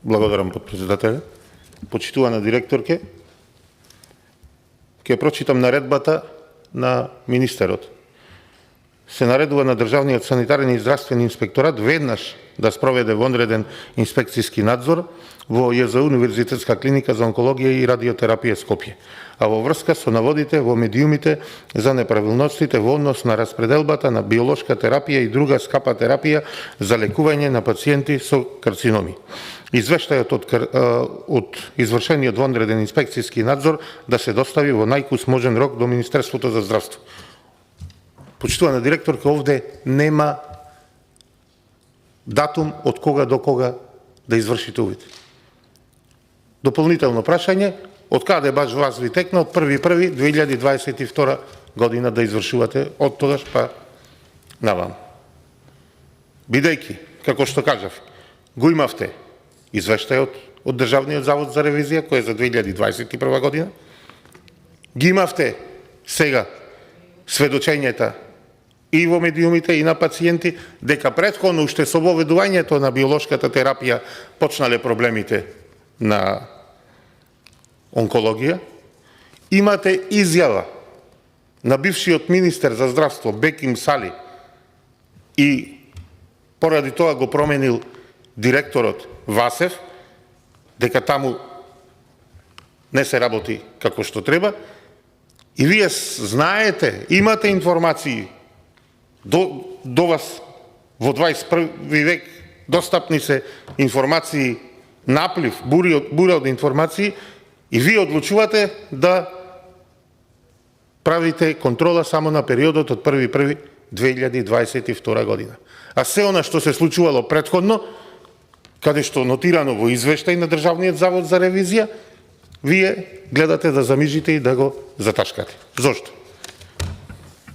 Благодарам, подпредседателя. Почитувана директорке, ќе прочитам наредбата на министерот. Се наредува на Државниот санитарен и здравствен инспекторат веднаш да спроведе вонреден инспекцијски надзор во ЈЗУ Универзитетска клиника за онкологија и радиотерапија Скопје, а во врска со наводите во медиумите за неправилностите во однос на распределбата на биолошка терапија и друга скапа терапија за лекување на пациенти со карциноми. Извештајот од извршениот вонреден инспекцијски надзор да се достави во најкус можен рок до Министерството за здравство. Почитувана директорка, овде нема датум од кога до кога да извршите увид. Дополнително прашање, од каде баш вас ви текна од 1.1.2022 година да извршувате од тогаш па навам. Бидејќи, како што кажав, го имавте извештајот од Државниот завод за ревизија, кој е за 2021 година, ги имавте сега сведочењата и во медиумите и на пациенти, дека претходно уште со воведувањето на биолошката терапија почнале проблемите на онкологија. Имате изјава на бившиот министер за здравство Беким Сали и поради тоа го променил директорот Васев, дека таму не се работи како што треба, и вие знаете, имате информации до вас во 21 век, достапни се информации, наплив, бура од информации, и вие одлучувате да правите контрола само на периодот од 1.1.2022 година. А се она што се случувало претходно, каде што нотирано во извештај на Државниот завод за ревизија, вие гледате да замижите и да го заташкате. Зошто?